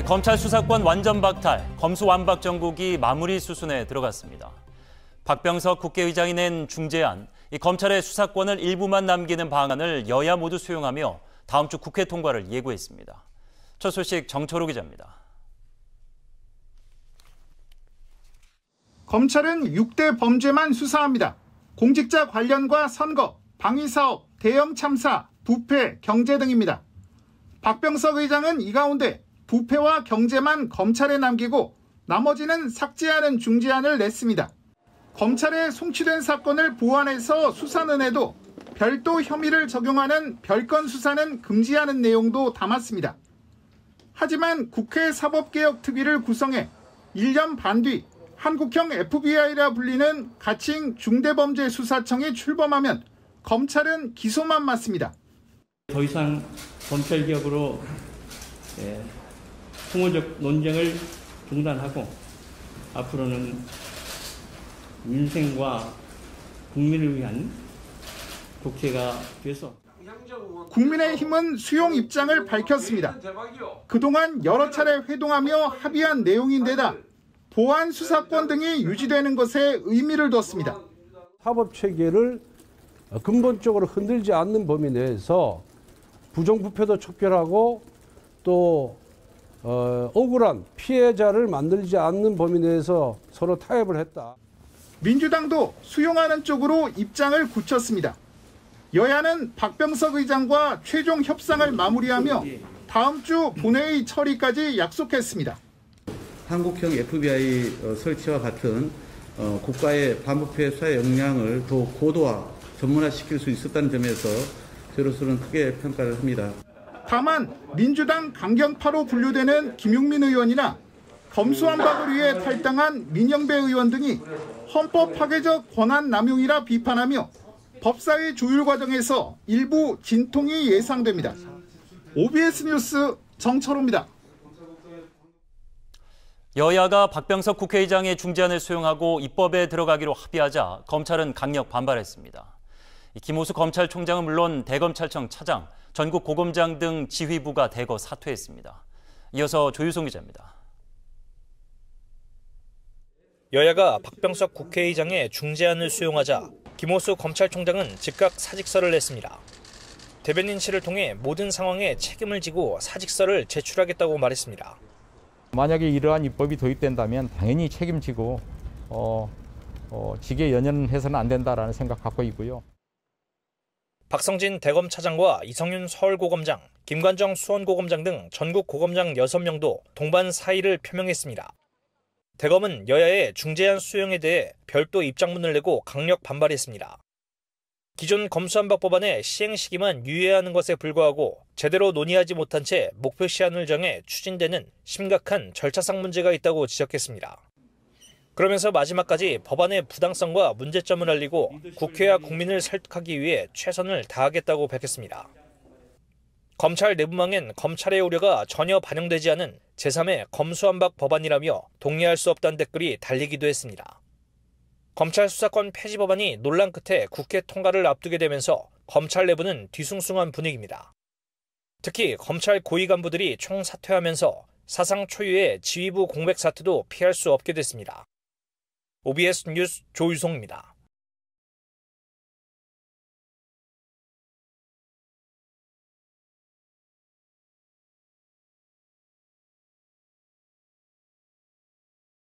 검찰 수사권 완전 박탈, 검수완박 정국이 마무리 수순에 들어갔습니다. 박병석 국회의장이 낸 중재안, 검찰의 수사권을 일부만 남기는 방안을 여야 모두 수용하며 다음 주 국회 통과를 예고했습니다. 첫 소식 정철호 기자입니다. 검찰은 6대 범죄만 수사합니다. 공직자 관련과 선거, 방위사업, 대형 참사, 부패, 경제 등입니다. 박병석 의장은 이 가운데 부패와 경제만 검찰에 남기고 나머지는 삭제하는 중재안을 냈습니다. 검찰에 송치된 사건을 보완해서 수사는 해도 별도 혐의를 적용하는 별건 수사는 금지하는 내용도 담았습니다. 하지만 국회 사법개혁특위를 구성해 1년 반 뒤 한국형 FBI라 불리는 가칭 중대범죄수사청이 출범하면 검찰은 기소만 맡습니다. 더 이상 검찰개혁으로 풍어적 논쟁을 중단하고 앞으로는 민생과 국민을 위한 국회가 돼서 국민의힘은 수용 입장을 밝혔습니다. 그동안 여러 차례 회동하며 합의한 내용인데다 보안 수사권 등이 유지되는 것에 의미를 뒀습니다. 사법체계를 근본적으로 흔들지 않는 범위 내에서 부정부패도 척결하고 또 억울한 피해자를 만들지 않는 범위 내에서 서로 타협을 했다. 민주당도 수용하는 쪽으로 입장을 굳혔습니다. 여야는 박병석 의장과 최종 협상을 마무리하며 다음 주 본회의 처리까지 약속했습니다. 한국형 FBI 설치와 같은 국가의 반부패 수사 역량을 더욱 고도화, 전문화시킬 수 있었다는 점에서 저로서는 크게 평가를 합니다. 다만 민주당 강경파로 분류되는 김용민 의원이나 검수완박을 위해 탈당한 민영배 의원 등이 헌법 파괴적 권한 남용이라 비판하며 법사위 조율 과정에서 일부 진통이 예상됩니다. OBS 뉴스 정철호입니다. 여야가 박병석 국회의장의 중재안을 수용하고 입법에 들어가기로 합의하자 검찰은 강력 반발했습니다. 김호수 검찰총장은 물론 대검찰청 차장, 전국 고검장 등 지휘부가 대거 사퇴했습니다. 이어서 조유송 기자입니다. 여야가 박병석 국회의장의 중재안을 수용하자 김호수 검찰총장은 즉각 사직서를 냈습니다. 대변인실을 통해 모든 상황에 책임을 지고 사직서를 제출하겠다고 말했습니다. 만약에 이러한 입법이 도입된다면 당연히 책임지고 직에 연연해서는 안 된다라는 생각 갖고 있고요. 박성진 대검차장과 이성윤 서울고검장, 김관정 수원고검장 등 전국 고검장 6명도 동반 사의를 표명했습니다. 대검은 여야의 중재안 수용에 대해 별도 입장문을 내고 강력 반발했습니다. 기존 검수완박 법안의 시행 시기만 유예하는 것에 불과하고 제대로 논의하지 못한 채 목표 시한을 정해 추진되는 심각한 절차상 문제가 있다고 지적했습니다. 그러면서 마지막까지 법안의 부당성과 문제점을 알리고 국회와 국민을 설득하기 위해 최선을 다하겠다고 밝혔습니다. 검찰 내부망엔 검찰의 우려가 전혀 반영되지 않은 제3의 검수완박 법안이라며 동의할 수 없다는 댓글이 달리기도 했습니다. 검찰 수사권 폐지 법안이 논란 끝에 국회 통과를 앞두게 되면서 검찰 내부는 뒤숭숭한 분위기입니다. 특히 검찰 고위 간부들이 총사퇴하면서 사상 초유의 지휘부 공백 사태도 피할 수 없게 됐습니다. OBS 뉴스 조유송입니다.